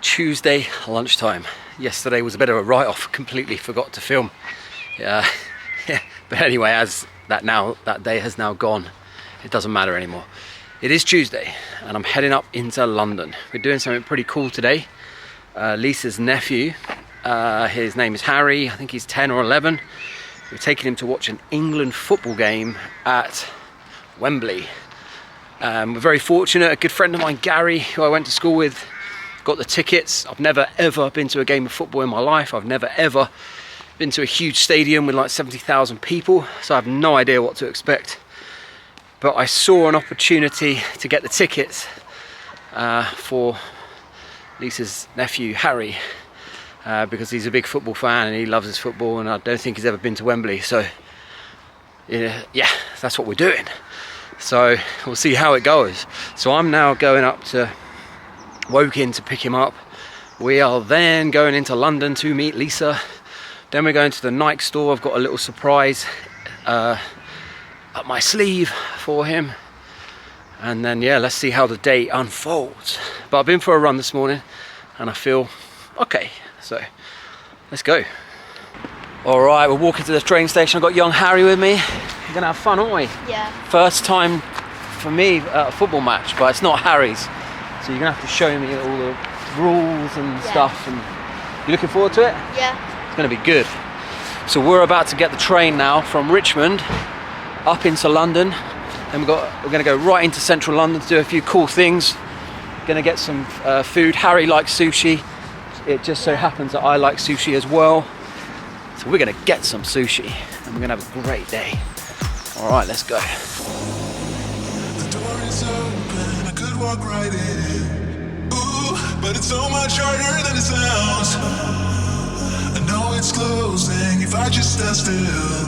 Tuesday lunchtime. Yesterday was a bit of a write-off, completely forgot to film. Yeah. But anyway, as that day has now gone, it doesn't matter anymore. It is Tuesday and I'm heading up into London. We're doing something pretty cool today. Lisa's nephew, his name is Harry, I think he's 10 or 11. We're taking him to watch an England football game at Wembley. We're very fortunate, a good friend of mine, Gary, who I went to school with, got the tickets. I've never ever been to a game of football in my life. I've never ever been to a huge stadium with like 70,000 people, so I have no idea what to expect. But I saw an opportunity to get the tickets for Lisa's nephew, Harry, because he's a big football fan and he loves his football, and I don't think he's ever been to Wembley, so yeah, that's what we're doing. So we'll see how it goes. So I'm now going up to Woking to pick him up. We are then going into London to meet Lisa. Then we're going to the Nike store. I've got a little surprise up my sleeve for him. And then, yeah, let's see how the day unfolds. But I've been for a run this morning and I feel okay. So let's go. All right, we're walking to the train station. I've got young Harry with me. We're gonna have fun, aren't we? Yeah. First time for me at a football match, but it's not Harry's. So you're gonna have to show me all the rules and stuff. And you looking forward to it? Yeah. It's gonna be good. So we're about to get the train now from Richmond up into London. And we're gonna go right into central London to do a few cool things. Gonna get some food. Harry likes sushi. It just so happens that I like sushi as well. So we're gonna get some sushi and we're gonna have a great day. All right, let's go. The door is open, I could walk right in. Ooh, but it's so much harder than it sounds. I know it's closing if I just stand still.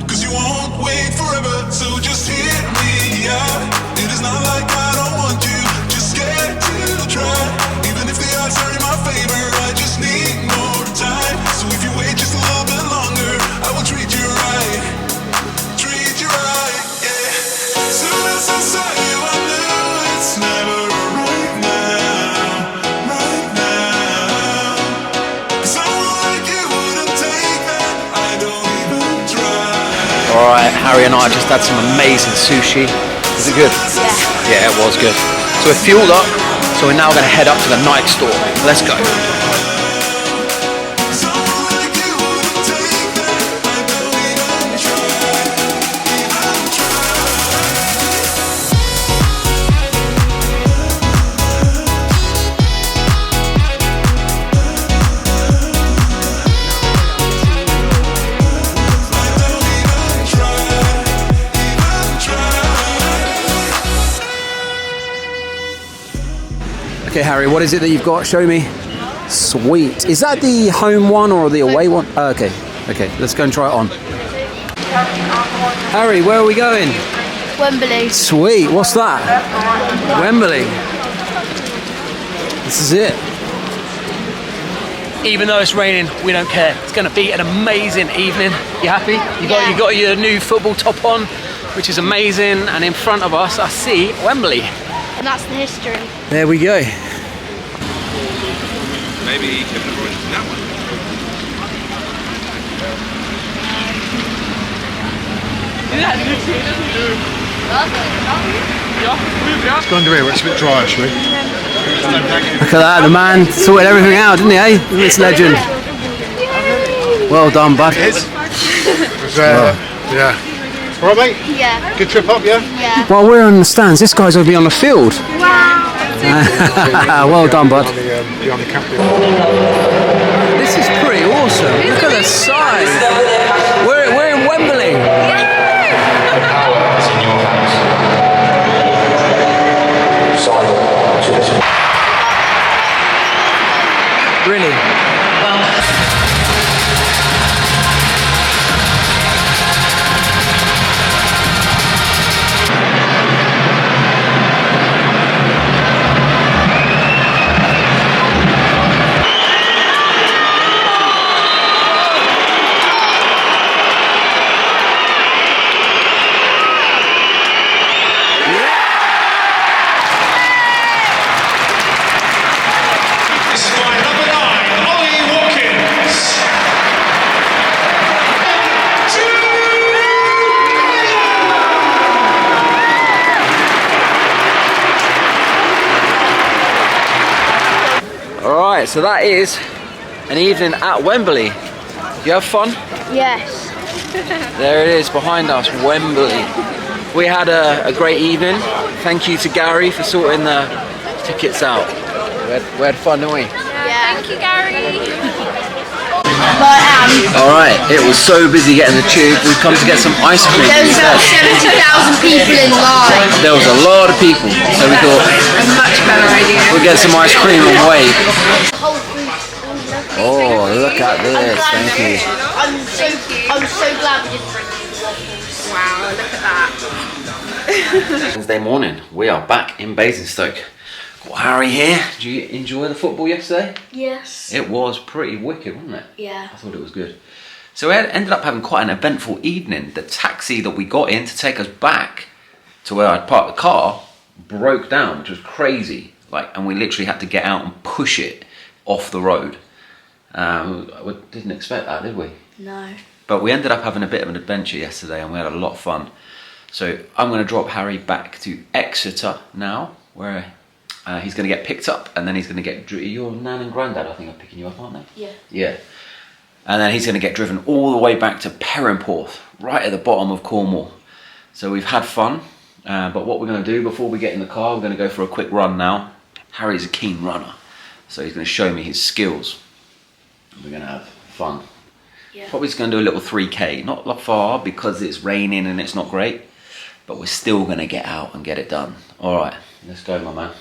Cause you won't wait forever, so just hear me out. It is not like I don't want you, just scared to try. Even if the odds are in my favor, I just need more time. So if you wait just a little bit longer, I will treat you right. Treat you right, yeah. Soon as I saw you, I knew it's never right now, right now. Someone like you wouldn't take that, I don't even try. All right, Harry and I just had some amazing sushi. Was it good? Yeah. Yeah, it was good. So we're fueled up, so we're now gonna head up to the Nike store. Let's go. Okay, Harry, what is it that you've got? Show me. Sweet. Is that the home one or the away one? Oh, okay, let's go and try it on. Harry, where are we going? Wembley. Sweet, what's that? Wembley. This is it. Even though it's raining, we don't care. It's going to be an amazing evening. You happy? You got your new football top on, which is amazing. And in front of us, I see Wembley. And that's the history. There we go. Maybe he could have written that one. It's gone to here, it's a bit dry actually. Look at that, the man sorted everything out, didn't he, eh? This legend. Well done, bud. It is. Yeah. All right, mate? Yeah. Good trip up, yeah? Yeah. While we're on the stands, this guy's going to be on the field. Wow. Well done, bud. Behind the camp. This is pretty awesome. Look at the size. We're in Wembley. Really? Alright, so that is an evening at Wembley. You have fun? Yes. There it is behind us, Wembley. We had a great evening. Thank you to Gary for sorting the tickets out. We had fun, didn't we? Yeah. Thank you, Gary. Alright, it was so busy getting the tube, we've come to get some ice cream There was about instead. 70,000 people in line. There was a lot of people, so we thought A much better idea. we'll get some ice cream and wait. Whole Foods. Oh, look at this, thank you. I'm so glad we didn't bring the waffles. Wow, look at that. Wednesday morning, we are back in Basingstoke. Got Harry here. Did you enjoy the football yesterday? Yes. It was pretty wicked, wasn't it? Yeah. I thought it was good. So we ended up having quite an eventful evening. The taxi that we got in to take us back to where I'd parked the car broke down, which was crazy. And we literally had to get out and push it off the road. We didn't expect that, did we? No. But we ended up having a bit of an adventure yesterday and we had a lot of fun. So I'm going to drop Harry back to Exeter now, where he's going to get picked up, and then he's going to get... Your nan and granddad, I think, are picking you up, aren't they? Yeah. Yeah. And then he's going to get driven all the way back to Perranporth, right at the bottom of Cornwall. So we've had fun, but what we're going to do before we get in the car, we're going to go for a quick run now. Harry's a keen runner, so he's going to show me his skills. We're going to have fun. Yeah. Probably just going to do a little 3K, not far because it's raining and it's not great, but we're still going to get out and get it done. All right, let's go, my man.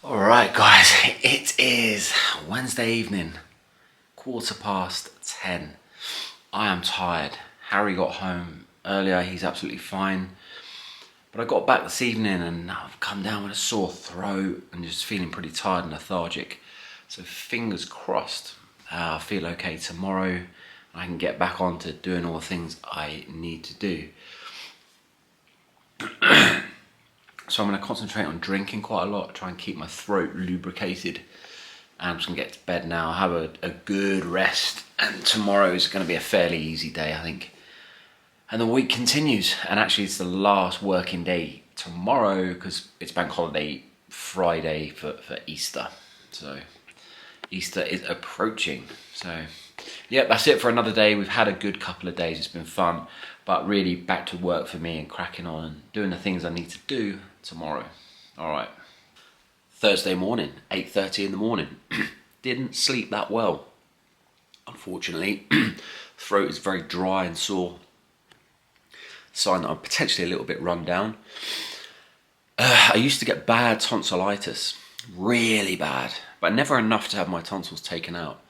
All right, guys, it is Wednesday evening, 10:15. I am tired. Harry got home earlier, he's absolutely fine. But I got back this evening and I've come down with a sore throat and just feeling pretty tired and lethargic. So fingers crossed, I'll feel okay tomorrow. I can get back on to doing all the things I need to do. So I'm going to concentrate on drinking quite a lot, try and keep my throat lubricated. And I'm just going to get to bed now, have a good rest. And tomorrow is going to be a fairly easy day, I think. And the week continues. And actually it's the last working day tomorrow because it's bank holiday Friday for Easter. So Easter is approaching. So yeah, that's it for another day. We've had a good couple of days. It's been fun. But really back to work for me and cracking on and doing the things I need to do tomorrow. All right. Thursday morning, 8:30 in the morning. Didn't sleep that well. Unfortunately, throat is very dry and sore. Sign that I'm potentially a little bit run down. I used to get bad tonsillitis, really bad, but never enough to have my tonsils taken out.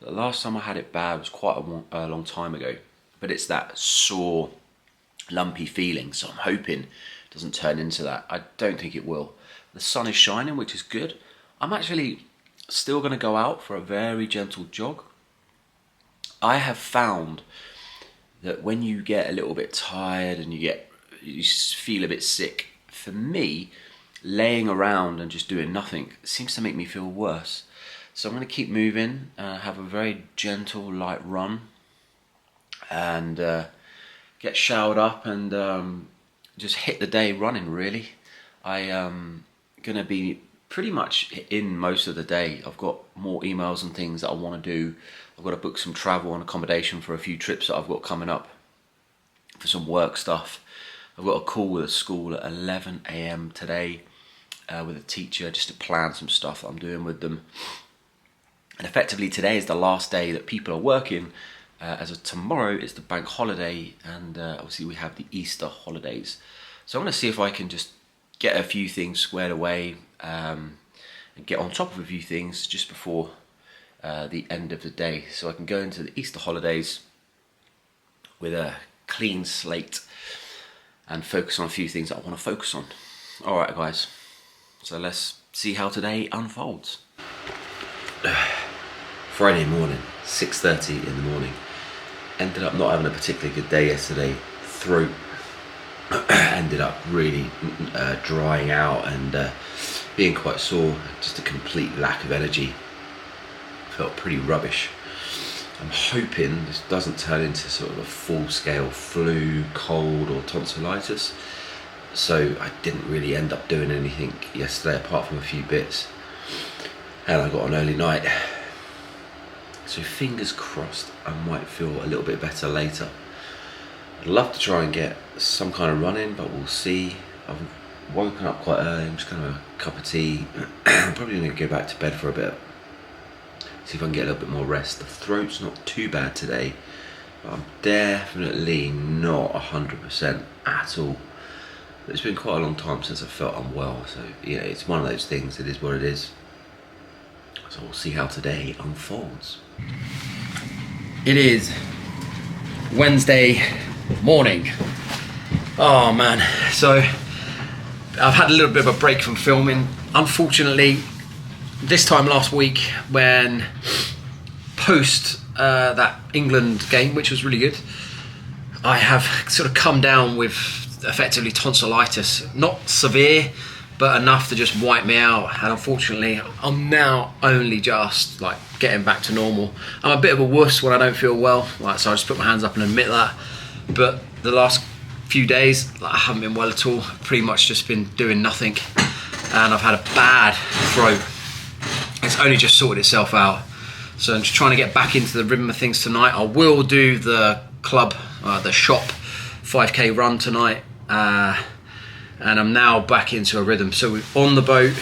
The last time I had it bad was quite a long time ago. But it's that sore, lumpy feeling, so I'm hoping it doesn't turn into that. I don't think it will. The sun is shining, which is good. I'm actually still going to go out for a very gentle jog. I have found that when you get a little bit tired and you feel a bit sick, for me, laying around and just doing nothing seems to make me feel worse. So I'm going to keep moving, have a very gentle, light run. And get showered up and just hit the day running, really. I am going to be pretty much in most of the day. I've got more emails and things that I want to do. I've got to book some travel and accommodation for a few trips that I've got coming up for some work stuff. I've got a call with a school at 11 AM today with a teacher just to plan some stuff that I'm doing with them. And effectively today is the last day that people are working. As of tomorrow, it's the bank holiday, and obviously we have the Easter holidays. So I'm going to see if I can just get a few things squared away and get on top of a few things just before the end of the day. So I can go into the Easter holidays with a clean slate and focus on a few things that I want to focus on. All right, guys. So let's see how today unfolds. Friday morning, 6:30 in the morning. Ended up not having a particularly good day yesterday. Throat ended up really drying out and being quite sore. Just a complete lack of energy. Felt pretty rubbish. I'm hoping this doesn't turn into sort of a full-scale flu, cold or tonsillitis. So I didn't really end up doing anything yesterday apart from a few bits. and I got an early night. So fingers crossed I might feel a little bit better later. I'd love to try and get some kind of run in, but we'll see. I've woken up quite early, I'm just going to have a cup of tea. I'm probably going to go back to bed for a bit. See if I can get a little bit more rest. The throat's not too bad today, but I'm definitely not 100% at all. It's been quite a long time since I felt unwell, so yeah, it's one of those things, it is what it is. So we'll see how today unfolds. It is Wednesday morning. Oh man, so I've had a little bit of a break from filming. Unfortunately, this time last week when post that England game, which was really good, I have sort of come down with effectively tonsillitis. Not severe, but enough to just wipe me out. And unfortunately, I'm now only just like getting back to normal. I'm a bit of a wuss when I don't feel well, like, so I just put my hands up and admit that. But the last few days, like, I haven't been well at all. I've pretty much just been doing nothing, and I've had a bad throat. It's only just sorted itself out. So I'm just trying to get back into the rhythm of things tonight. I will do the club, the shop 5k run tonight. And I'm now back into a rhythm. So we're on the boat,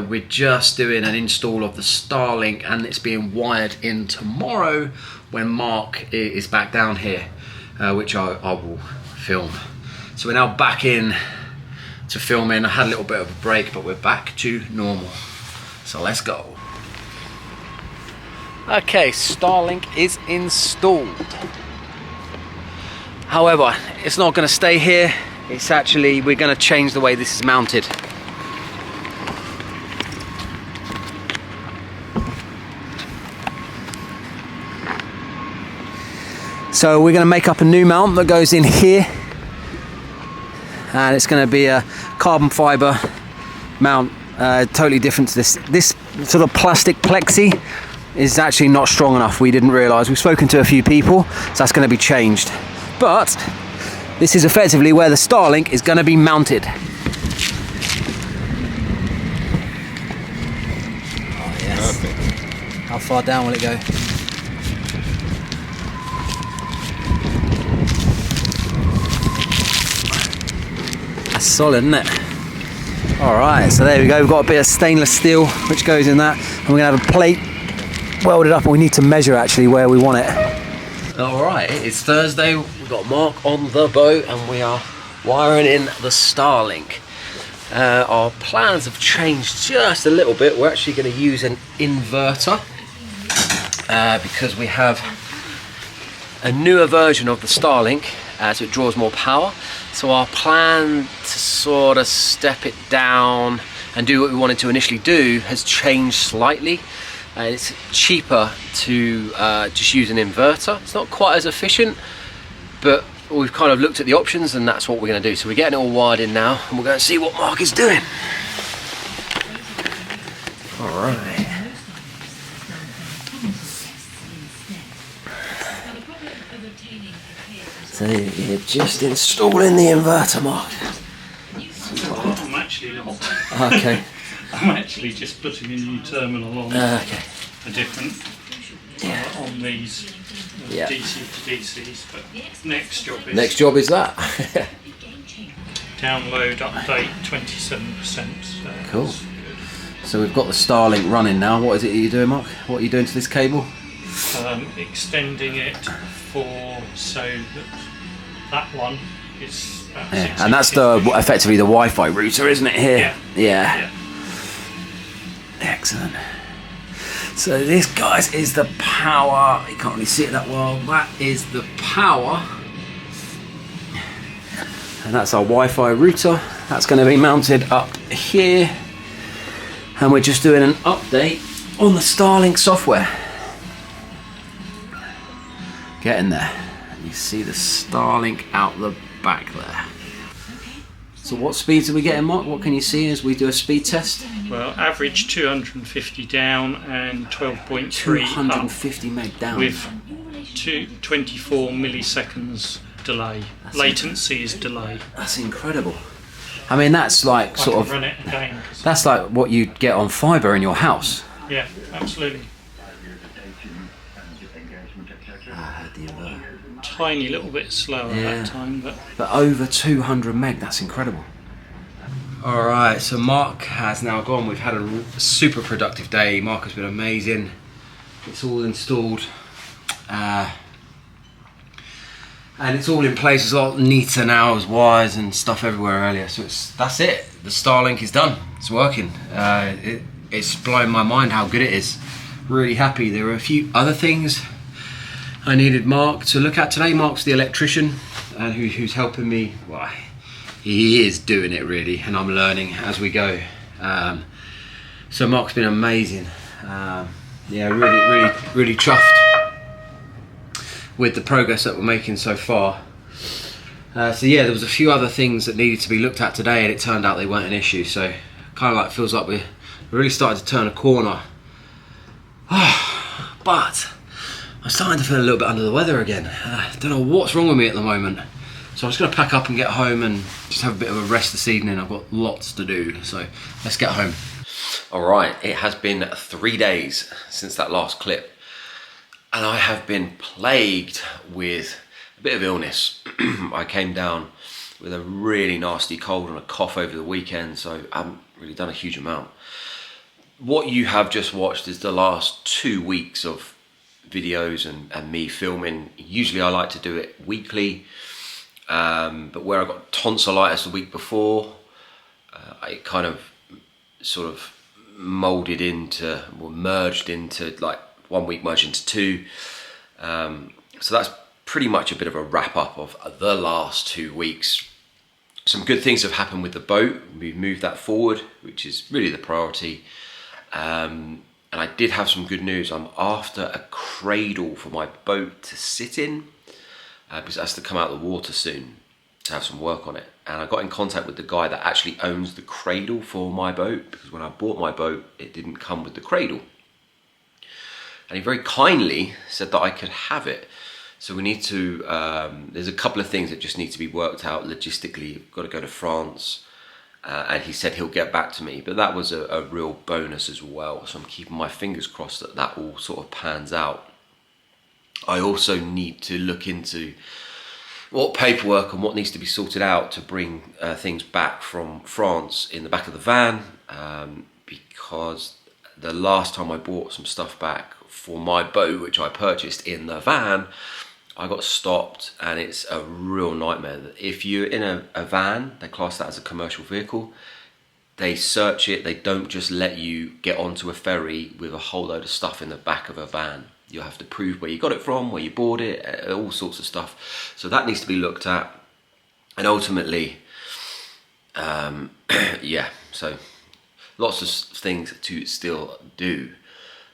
we're just doing an install of the Starlink, and it's being wired in tomorrow when Mark is back down here, which I will film. So we're now back in to filming. I had a little bit of a break, but we're back to normal. So let's go. Okay, Starlink is installed. However, it's not going to stay here. It's actually, we're going to change the way this is mounted. So we're going to make up a new mount that goes in here, and it's going to be a carbon fiber mount, totally different to this. This sort of plastic plexi is actually not strong enough. We didn't realise. We've spoken to a few people, so that's going to be changed. But this is effectively where the Starlink is going to be mounted. Oh yes. Perfect. How far down will it go? That's solid, isn't it? Alright, so there we go. We've got a bit of stainless steel which goes in that. And we're going to have a plate welded up, and we need to measure actually where we want it. Alright, it's Thursday, we've got Mark on the boat and we are wiring in the Starlink. Our plans have changed just a little bit. We're actually going to use an inverter because we have a newer version of the Starlink, so it draws more power. So our plan to sort of step it down and do what we wanted to initially do has changed slightly. It's cheaper to just use an inverter. It's not quite as efficient, but we've kind of looked at the options and that's what we're going to do. So we're getting it all wired in now and we're going to see what Mark is doing. Alright. So you're just installing the inverter, Mark. I'm actually not. Okay. I'm actually just putting a new terminal on Okay. a different on these Yeah. DC to DCs. But next job is Next job is that. download update 27%. So Cool. that's good. So we've got the Starlink running now. What is it you're doing, Mark? What are you doing to this cable? Extending it so that one is about Yeah. And that's the effectively the Wi-Fi router, isn't it? Here. Yeah. Excellent. So this, guys, is the power. You can't really see it that well. That is the power. And that's our Wi-Fi router. That's going to be mounted up here. And we're just doing an update on the Starlink software. Getting there. You see the Starlink out the back there. So what speeds are we getting, Mark? What can you see as we do a speed test? Well, average 250 down and 12.3 250 meg down. up with 24 milliseconds delay. Latency is delay. That's incredible. I mean, that's like I sort can of, run it again. that's like what you'd get on fibre in your house. Yeah, absolutely. Tiny little bit slower that time, but over 200 meg, that's incredible. Alright, so Mark has now gone. We've had a super productive day. Mark has been amazing. It's all installed. And it's all in place. It's a lot neater now. There's wires and stuff everywhere earlier. So that's it. The Starlink is done. It's working. It's blowing my mind how good it is. Really happy. There were a few other things I needed Mark to look at today. Mark's the electrician and who's helping me. Well, he is doing it really, and I'm learning as we go. So Mark's been amazing. Yeah, really chuffed with the progress that we're making so far. So yeah, there was a few other things that needed to be looked at today, and it turned out they weren't an issue. So kind of like feels like we're really starting to turn a corner. But I'm starting to feel a little bit under the weather again. I don't know what's wrong with me at the moment. So I'm just going to pack up and get home and just have a bit of a rest this evening. I've got lots to do, so let's get home. All right, it has been 3 days since that last clip, and I have been plagued with a bit of illness. I came down with a really nasty cold and a cough over the weekend, so I haven't really done a huge amount. What you have just watched is the last 2 weeks of videos and me filming. Usually I like to do it weekly. But where I got tonsillitis the week before, I kind of sort of merged into like 1 week merged into 2. So that's pretty much a bit of a wrap up of the last 2 weeks. Some good things have happened with the boat. We've moved that forward, which is really the priority. And I did have some good news. I'm after a cradle for my boat to sit in. Because it has to come out of the water soon to have some work on it. And I got in contact with the guy that actually owns the cradle for my boat, because when I bought my boat, it didn't come with the cradle. And he very kindly said that I could have it. So we need to, there's a couple of things that just need to be worked out logistically. I've got to go to France. And he said he'll get back to me. But that was a real bonus as well. So I'm keeping my fingers crossed that that all sort of pans out. I also need to look into what paperwork and what needs to be sorted out to bring things back from France in the back of the van, because the last time I bought some stuff back for my boat, which I purchased in the van, I got stopped, and it's a real nightmare. If you're in a van, they class that as a commercial vehicle. They search it. They don't just let you get onto a ferry with a whole load of stuff in the back of a van. You'll have to prove where you got it from, where you bought it, all sorts of stuff. So that needs to be looked at. And ultimately, yeah, so lots of things to still do,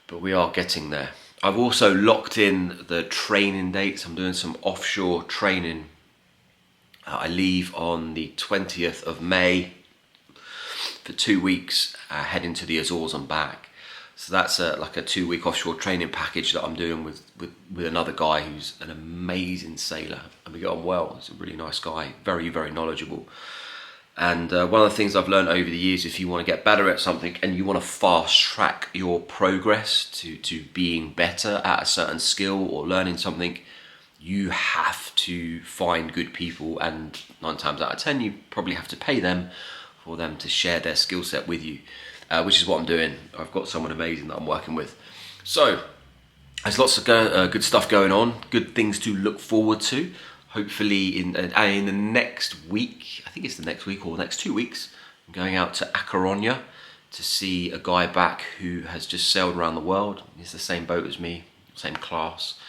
but we are getting there. I've also locked in the training dates. I'm doing some offshore training. I leave on the 20th of May for 2 weeks, heading to the Azores and back. So that's like a 2-week offshore training package that I'm doing with another guy who's an amazing sailor, and we get on well. He's a really nice guy, very, very knowledgeable. And one of the things I've learned over the years, if you want to get better at something and you want to fast track your progress to being better at a certain skill or learning something, you have to find good people, and 9 times out of 10 you probably have to pay them for them to share their skill set with you. Which is what I'm doing. I've got someone amazing that I'm working with. So there's lots of good stuff going on, good things to look forward to. Hopefully in the next week, I think it's the next week or next 2 weeks, I'm going out to A Coruña to see a guy back who has just sailed around the world. He's the same boat as me, same class.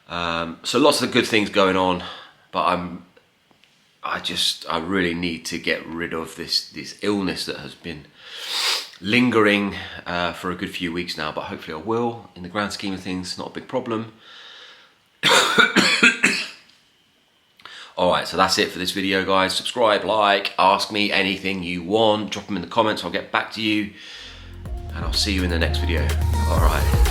So lots of good things going on, but I really need to get rid of this illness that has been lingering for a good few weeks now, but hopefully I will. In the grand scheme of things, not a big problem. Alright, so that's it for this video, guys. Subscribe, like, ask me anything you want, drop them in the comments, I'll get back to you, and I'll see you in the next video. Alright.